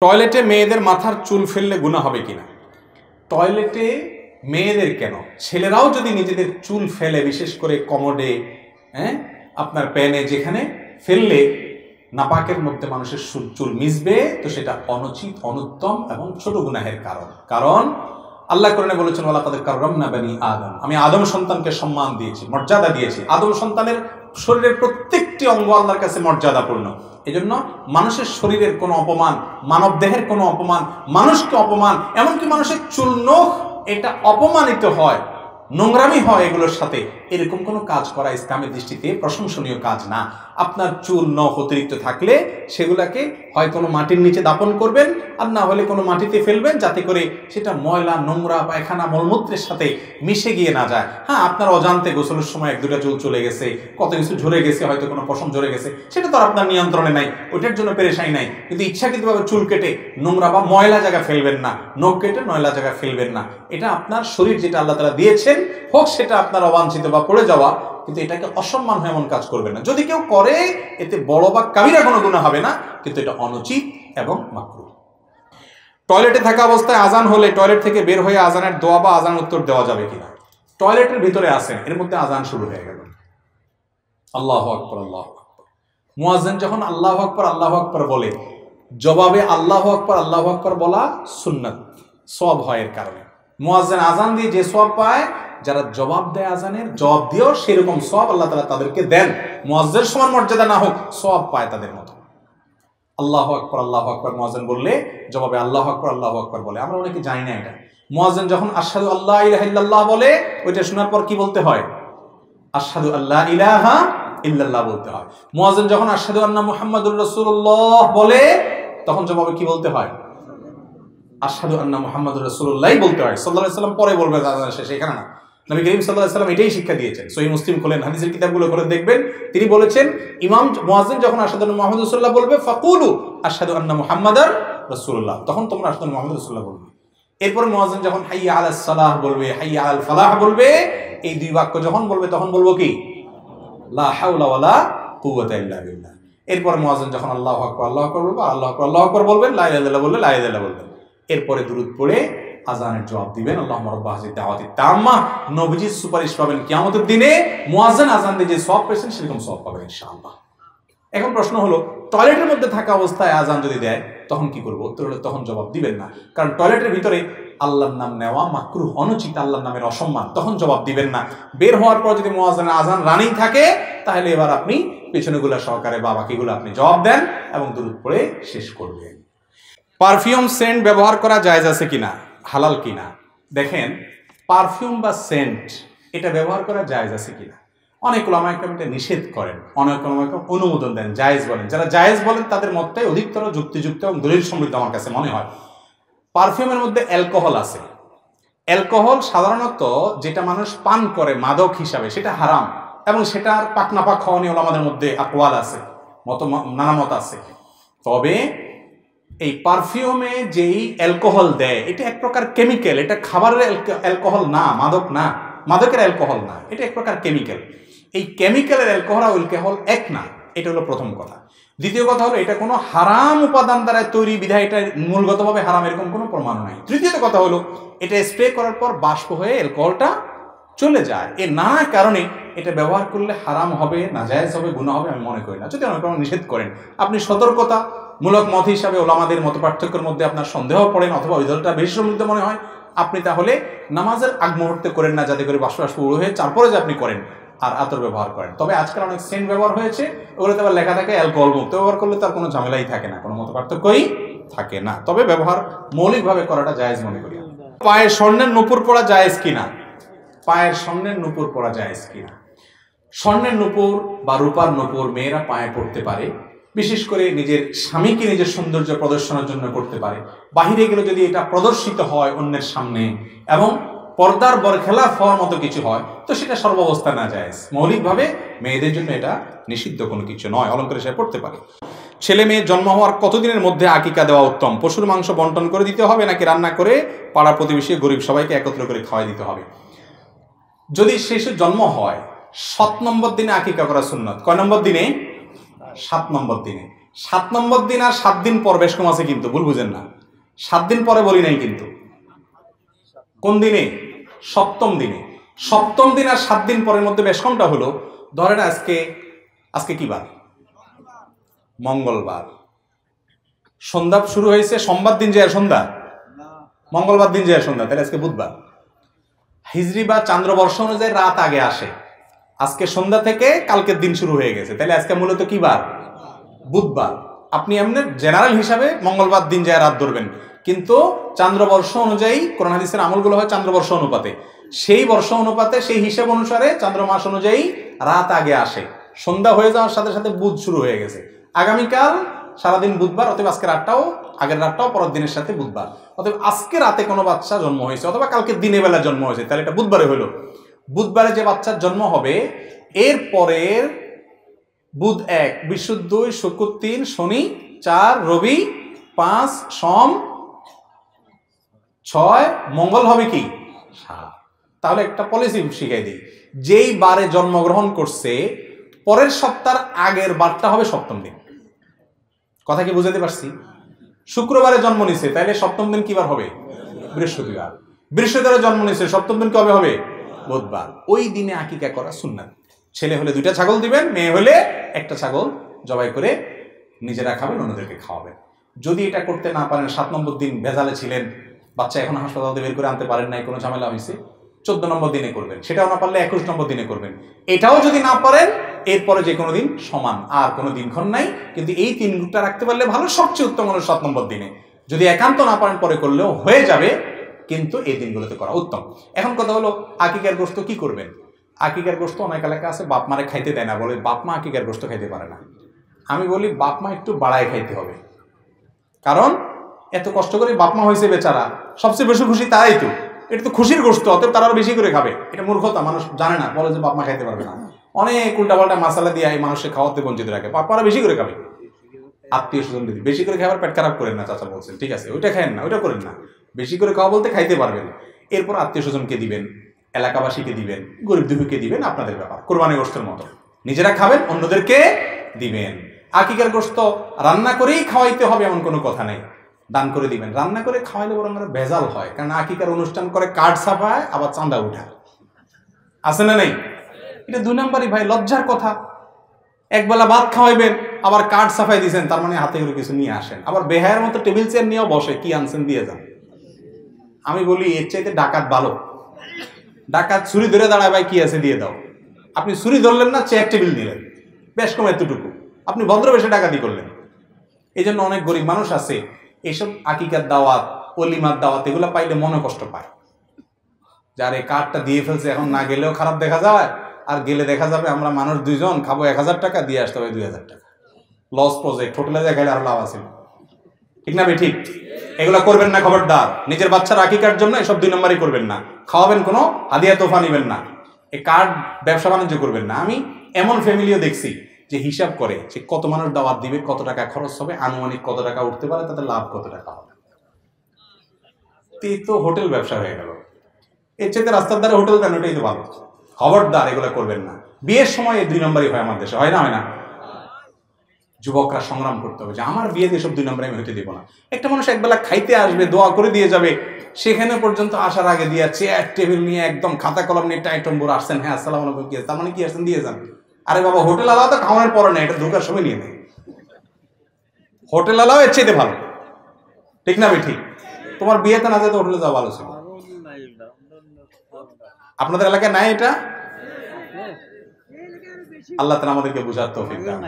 টয়লেটে মেয়েদের মাথার চুল ফেললে গুনাহ হবে কিনা? টয়লেটে মেয়েদের কেন, ছেলেরাও যদি নিজেদের চুল ফেলে, বিশেষ করে কমোডে, আপনার প্যানে, যেখানে ফেললে নাপাকের মধ্যে মানুষের চুল মিশবে, তো সেটা অনুচিত, অনুত্তম এবং ছোট গুনাহের কারণ আল্লাহ কোরআনে বলেছেন, ওয়ালাকাদ কাররামনা বানি আদম, আমি আদম সন্তানকে সম্মান দিয়েছি, মর্যাদা দিয়েছি। আদম সন্তানের শরীরের প্রত্যেকটি অঙ্গ আল্লাহর কাছে মর্যাদাপূর্ণ। এজন্য মানুষের শরীরের কোনো অপমান, মানব দেহের কোনো অপমান, মানুষকে অপমান, এমনকি মানুষের চুল নখ, এটা অপমানিত হয়, নোংরামি হয় এগুলোর সাথে, এরকম কোনো কাজ করা ইসলামের দৃষ্টিতে প্রশংসনীয় কাজ না। আপনার চুল নখ অতিরিক্ত থাকলে সেগুলাকে হয় কোনো মাটির নিচে দাপন করবেন, আর না হলে কোনো মাটিতে ফেলবেন, যাতে করে সেটা ময়লা, নোংরা, পায়খানা, মলমূত্রের সাথে মিশে গিয়ে না যায়। হ্যাঁ, আপনার অজান্তে গোসলের সময় এক দুটা চুল চলে গেছে, কত কিছু ঝরে গেছে, হয়তো কোনো পশম ঝরে গেছে, সেটা তো আর আপনার নিয়ন্ত্রণে নাই, ওইটার জন্য পেরেশানি নাই। কিন্তু ইচ্ছাকৃতভাবে চুল কেটে নোংরা বা ময়লা জায়গা ফেলবেন না, নখ কেটে ময়লা জায়গা ফেলবেন না। এটা আপনার শরীর, যেটা আল্লাহ তাআলা দিয়েছেন, হোক সেটা আপনার অবাঞ্ছিত বা পড়ে যাওয়া, কিন্তু এটাকে অসম্মান হয় এমন কাজ করবেন না। যদি কেউ করে, এতে বড় বা কাবিরা কোনো গুনাহ হবে না, কিন্তু এটা অনুচিত এবং মাকরুহ। টয়লেটে থাকা অবস্থায় আজান হলে টয়লেট থেকে বের হয়ে আজানের দোয়া বা আজান উত্তর দেওয়া যাবে কিনা? টয়লেটের ভিতরে আছেন, এর মধ্যে আজান শুরু হয়ে গেল, আল্লাহু আকবার, আল্লাহু আকবার, মুয়াজ্জিন যখন আল্লাহু আকবার, আল্লাহু আকবার বলে, জবাবে আল্লাহু আকবার, আল্লাহু আকবার বলা সুন্নাত, সওয়াব হয় এর কারণে। মুয়াজ্জিন আজান দিয়ে যে সওয়াব পায়, যারা জবাব দেয় আজানের, জবাব দিয়েও সেরকম সওয়াব আল্লাহ তাআলা তাদেরকে দেন। মুয়াজ্জিনের সমান মর্যাদা না হোক, সওয়াব পায় তাদের মতো। আল্লাহু আকবার, আল্লাহু আকবার মুয়াজ্জিন বললে জবাবে আল্লাহু আকবার, আল্লাহু আকবার বলে। আমরা অনেকে জানি না এটা। মুয়াজ্জিন যখন আশহাদু আল্লা ইলাহা ইল্লাল্লাহ বলে, ওইটা শোনার পর কি বলতে হয়? আশহাদু আল্লা ইলাহা ইল্লাল্লাহ বলতে হয়। মুয়াজ্জিন যখন আশহাদু আন্না মুহাম্মাদুর রাসূলুল্লাহ বলে, তখন জবাবে কি বলতে হয়? আশহাদু আন্না মুহাম্মাদুর রাসূলুল্লাহ বলতে হয়। সাল্লাল্লাহু আলাইহি ওয়াসাল্লাম পরে বলবে, আজান শেষে, এখানে না। নবী করিম সাল্লাল্লাহু আলাইহি ওয়াসাল্লাম এটাই শিক্ষা দিয়েছেন। সহিহ মুসলিম খোলেন, হাদিসের কিতাবগুলো খোলেন, দেখবেন তিনি বলেছেন, ইমাম মুয়াজ্জিন যখন আশহাদু আন্না মুহাম্মাদুর রাসূলুল্লাহ বলবে, ফাকুলু আশহাদু আন্না মুহাম্মাদার রাসূলুল্লাহ, তখন তোমরা আশহাদু আন্না মুহাম্মাদুর রাসূলুল্লাহ বলবে। এরপর মুয়াজ্জিন যখন হাইয়া আলাস সালাহ বলবে, হাইয়া আল ফালাহ বলবে, এই দুই বাক্য যখন বলবে, তখন বলবো কি? লা হাওলা ওয়ালা কুওয়াতা ইল্লা বিল্লাহ। এরপর মুয়াজ্জিন যখন আল্লাহু আকবার, আল্লাহু আকবার বলবে, আল্লাহু আকবার, আল্লাহু আকবার বলবেন, লা ইলাহা ইল্লাল্লাহ বললে লা ইলাহা ইল্লাল্লাহ বলবেন। এরপরে দুরূদ পড়ে আজানের জবাব দিবেন, আল্লাহুম্মা রাব্বা হাযিহি দাওয়াতি তাম্মা, নবীজির সুপারিশ পাবেন কিয়ামতের দিনে। মুয়াজ্জিন আজান দিয়ে যে সওয়াব পেয়েছেন, সেরকম সওয়াব পাবেন ইনশাআল্লাহ। এখন প্রশ্ন হলো, টয়লেটের মধ্যে থাকা অবস্থায় আজান যদি দেয়, তখন কি করবো? উত্তর হলো, তখন জবাব দিবেন না, কারণ টয়লেটের ভিতরে আল্লাহর নাম নেওয়া মাকরুহ, অনুচিত, আল্লাহর নামের অসম্মান, তখন জবাব দিবেন না। বের হওয়ার পর যদি মুয়াজ্জিনের আজান রানিং থাকে, তাহলে এবার আপনি পেছনেগুলা সহকারে বা বাকিগুলো আপনি জবাব দেন এবং দুরূদ পড়ে শেষ করবেন। পারফিউম সেন্ট ব্যবহার করা জায়েজ আছে কিনা, হালাল কিনা? দেখেন, পারফিউম বা সেন্ট এটা ব্যবহার করা জায়েজ আছে কিনা, অনেক উলামা ইকরাম এটা নিষেধ করেন, অনেক উলামা ইকরাম অনুমোদন দেন, জায়েজ বলেন। যারা জায়েজ বলেন তাদের মতটাই অধিকতর যুক্তিযুক্ত এবং দলিল সমৃদ্ধ আমার কাছে মনে হয়। পারফিউমের মধ্যে অ্যালকোহল আছে। অ্যালকোহল সাধারণত যেটা মানুষ পান করে মাদক হিসাবে, সেটা হারাম, এবং সেটার পাকনাপাক হওয়া নিয়ে ওলামাদের মধ্যে আকওয়াল আছে, নানা মত আছে। তবে এই পারফিউমে যেই অ্যালকোহল দেয়, এটা এক প্রকার কেমিক্যাল, এটা খাবারের অ্যালকোহল না, মাদক না, মাদকের অ্যালকোহল না, এটা এক প্রকার কেমিক্যাল। এই কেমিক্যালের অ্যালকোহল আর অ্যালকোহল এক না, এটা হলো প্রথম কথা। দ্বিতীয় কথা হলো, এটা কোনো হারাম উপাদান দ্বারা তৈরি, বিধায় এটা মূলগতভাবে হারাম, এরকম কোনো প্রমাণ নাই। তৃতীয় কথা হলো, এটা স্প্রে করার পর বাষ্প হয়ে অ্যালকোহলটা চলে যায়। এর নানা কারণে এটা ব্যবহার করলে হারাম হবে, নাজায়েজ হবে, গুনাহ হবে আমি মনে করি না। যদি অনেক নিষেধ করেন, আপনি সতর্কতা মূলক মত হিসাবে ওলামাদের মত পার্থক্যের মধ্যে আপনার সন্দেহ পড়েন, অথবা ওই দলটা বেশি সমৃদ্ধ মনে হয়, আপনি তাহলে নামাজের আগ মুহূর্তে করেন না, যাতে করে বাষ্প বাষ্প উড়ো হয়ে তারপরে যে আপনি করেন, আর আতর ব্যবহার করেন। তবে আজকাল অনেক সেন্ট ব্যবহার হয়েছে, ওগুলোতে আবার লেখা থাকে অ্যালকোহল মুক্ত, ব্যবহার করলে তার কোনো ঝামেলাই থাকে না, কোনো মত পার্থক্যই থাকে না। তবে ব্যবহার মৌলিকভাবে করাটা জায়েজ মনে করি। পায়ের স্বর্ণের নূপুর পরা জায়েজ কিনা? পায়ের স্বর্ণের নূপুর পরা জায়েজ কিনা? স্বর্ণের নূপুর বা রূপার নূপুর মেয়েরা পায়ে পড়তে পারে, বিশেষ করে নিজের স্বামীকে নিজের সৌন্দর্য প্রদর্শনের জন্য করতে পারে। বাহিরে গেলে যদি এটা প্রদর্শিত হয় অন্যের সামনে এবং পর্দার বরখেলাফ হওয়ার মতো কিছু হয়, তো সেটা সর্বাবস্থা না জায়েজ। মৌলিকভাবে মেয়েদের জন্য এটা নিষিদ্ধ কোনো কিছু নয়, অলঙ্কার হিসেবে পড়তে পারে। ছেলে মেয়ে জন্ম হওয়ার কতদিনের মধ্যে আকিকা দেওয়া উত্তম? পশুর মাংস বন্টন করে দিতে হবে, নাকি রান্না করে পাড়া প্রতিবেশী গরিব সবাইকে একত্র করে খাওয়াই দিতে হবে? যদি শিশুর জন্ম হয় 7 নম্বর দিনে আকিকা করা সুন্নত। কয় নম্বর দিনে? 7 নম্বর দিনে। 7 নম্বর দিন আর 7 দিন পর বেশ কম আছে, কিন্তু ভুল বুঝেন না, 7 দিন পরে বলি নাই কিন্তু। কোন দিনে? সপ্তম দিনে। সপ্তম দিন আর 7 দিন পরের মধ্যে বেশ কমটা হলো, ধরেন আজকে কি বার? মঙ্গলবার। সন্ধ্যা শুরু হয়েছে সোমবার দিন যায় সন্ধ্যা, মঙ্গলবার দিন যায় সন্ধ্যা, তাহলে আজকে বুধবার। হিজরি বা চান্দ্রবর্ষ অনুযায়ী রাত আগে আসে, আজকে সন্ধ্যা থেকে কালকের দিন শুরু হয়ে গেছে, তাহলে আজকে মূলত কি বার? বুধবার। আপনি এমনি জেনারেল হিসাবে মঙ্গলবার দিন যায় রাত ধরবেন, কিন্তু চান্দ্রবর্ষ অনুযায়ী কোরআন হাদিসের আমলগুলো হয় চান্দ্রবর্ষ অনুপাতে, সেই বর্ষ অনুপাতে সেই হিসাব অনুসারে চন্দ্রমাস অনুযায়ী রাত আগে আসে। সন্ধ্যা হয়ে যাওয়ার সাথে সাথে বুধ শুরু হয়ে গেছে, আগামীকাল সারাদিন বুধবার, অতএব আজকে রাতটাও আগের রাতটাও পরের দিনের সাথে বুধবার। অতএব আজকে রাতে কোনো বাচ্চা জন্ম হয়েছে অথবা কালকে দিনের বেলা জন্ম হয়েছে, তাহলে এটা বুধবারে হলো। বুধবারে যে বাচ্চার জন্ম হবে, এর পরের বুধ 1, বৃহস্পতি 2, শুক্র 3, শনি 4, রবি 5, সোম 6, মঙ্গল হবে কি 7। তাহলে একটা পলিসি শিখাই দিই, যেই বারে জন্মগ্রহণ করছে পরের সপ্তাহের আগের বারটা হবে সপ্তম দিন। কথা কি বুঝাতে পারছি? শুক্রবারে জন্ম নিছে, তাহলে সপ্তম দিন কি বার হবে? বৃহস্পতিবার। বৃহস্পতিবারে জন্ম নিছে, সপ্তম দিন কবে হবে? বুধবার। ওই দিনে আকিকা করা সুন্নাত। ছেলে হলে 2টা ছাগল দিবেন, মেয়ে হলে একটা ছাগল জবাই করে নিজেরা খাবেন, অন্যদেরকে খাওয়াবেন। যদি এটা করতে না পারেন, 7 নম্বর দিন ভেজালে ছিলেন, বাচ্চা এখন হাসপাতাল থেকে বের করে আনতে পারেন নাই, কোনো ঝামেলা হয়েছে, 14 নম্বর দিনে করবেন। সেটাও না পারলে 21 নম্বর দিনে করবেন। এটাও যদি না পারেন, এরপরে যে কোনো দিন সমান, আর কোনো দিনক্ষণ নাই, কিন্তু এই 3টা রাখতে পারলে ভালো, সবচেয়ে উত্তম হলো 7 নম্বর দিনে। যদি একান্ত না পারেন পরে করলেও হয়ে যাবে, কিন্তু এই দিনগুলোতে করা উত্তম। এখন কথা হলো আকিকার গোশত কি করবেন? আকিকার গোশত অনেক এলাকা আছে বাপ মারে খাইতে দেয় না, বলে বাপ মা আকিকার গোশত খাইতে পারে না। আমি বলি বাপ মা একটু বাড়ায় খাইতে হবে, কারণ এত কষ্ট করে বাপ মা হয়েছে বেচারা, সবচেয়ে বেশি খুশি তারাই তো, এটা তো খুশির গোশত, অতএব তারা আরো বেশি করে খাবে। এটা মূর্খতা, মানুষ জানে না, বলে যে বাপ মা খাইতে পারবে না, অনেক উল্টাপাল্টা মশলা দিয়ে এই মানুষকে খাওয়াতে বঞ্চিত রাখে। বাপ মারা বেশি করে খাবে, আত্মীয় স্বজন দিদি বেশি করে খাবার পেট খারাপ করেন না, চাচা বলছেন ঠিক আছে, ওইটা খায়েন না, ওইটা করেন না, বেশি করে খাওয়া বলতে খাইতে পারবেন। এরপর আত্মীয় স্বজনকে দিবেন, এলাকাবাসীকে দিবেন, গরিব দুঃখীকে দিবেন, আপনাদের ব্যাপার। কোরবানি গোশতের মতো নিজেরা খাবেন, অন্যদেরকে দিবেন। আকিকার গোশত রান্না করেই খাওয়াইতে হবে এমন কোনো কথা নেই, দান করে দিবেন। রান্না করে খাওয়াইলে বরং ভেজাল হয়, কারণ আকিকার অনুষ্ঠান করে কার্ড ছাপায়, আবার চাঁদা উঠায়, আছে না নেই? এটা 2 নম্বরই ভাই, লজ্জার কথা। একবেলা ভাত খাওয়াইবেন, আবার কার্ড ছাপাই দিয়েছেন, তার মানে হাতে করে কিছু নিয়ে আসেন, আবার বেহায়ের মতো টেবিল চেয়ার নিয়েও বসে, কি আনছেন দিয়ে যান। আমি বলি এর চাইতে ডাকাত ভালো। ডাকাত ছুরি ধরে দাঁড়ায়, ভাই কি আছে দিয়ে দাও। আপনি ছুরি ধরলেন না, চেয়ার টেবিল নিলেন, বেশ কম এতটুকু, আপনি ভদ্রবেশে ডাকাতি করলেন। এই জন্য অনেক গরিব মানুষ আছে এইসব আকিকার দাওয়াত, অলিমার দাওয়াত এগুলো পাইলে মনে কষ্ট পায়, যার এই কার্ডটা দিয়ে ফেলছে, এখন না গেলেও খারাপ দেখা যায়, আর গেলে দেখা যাবে আমরা মানুষ 2 জন খাবো 1000 টাকা, দিয়ে আসতে হবে 2000 টাকা। লস প্রজেক্ট, হোটেলে যায় গেলে আর লাভ আছে, ঠিক না? ঠিক। এগুলো করবেন না, খবরদার। নিজের বাচ্চার আকিকার জন্য এসব 2 নম্বরই করবেন না। খাওয়াবেন, কোনো হাদিয়া তোফা নিবেন না, এই কার্ড ব্যবসা বাণিজ্য করবেন না। আমি এমন ফ্যামিলিও দেখছি যে হিসাব করে যে কত মানুষ দাওয়াত দিবে, কত টাকা খরচ হবে, আনুমানিক কত টাকা উঠতে পারে, তাতে লাভ কত টাকা হবে। তো হোটেল ব্যবসা হয়ে গেল। এর চাইতে রাস্তার ধারে হোটেল দেন, ওটাই তো ভালো। খবরদার এগুলো করবেন না। বিয়ের সময় এই 2 নম্বরই হয় আমার দেশে, হয় না? হয় না? যুবকরা সংগ্রাম করতে হবে যে আমার বিয়েতে এসব 2 নম্বরে আমি হতে দেবো না। একটা মানুষ একবেলা খাইতে আসবে, দোয়া করে দিয়ে যাবে, সেখানে পর্যন্ত আসার আগে দিয়ে চেয়ার টেবিল নিয়ে একদম খাতা কলম নিয়ে টাইটম্বর আসছেন, হ্যাঁ আসসালামু আলাইকুম, কি তার মানে কি আসছেন দিয়ে যান। আরে বাবা, হোটেল আলাদা তো খাওয়ানোর পরে না, এটা ঢোকার সময় নিয়ে নেয়। হোটেল আলাও এর চাইতে ভালো, ঠিক না? ঠিক। তোমার বিয়েতে না যেতে হোটেলে যাওয়া ভালো ছিল। আপনাদের এলাকায় নাই এটা? আল্লাহ তাআলা আমাদেরকে বুঝার তৌফিক দান।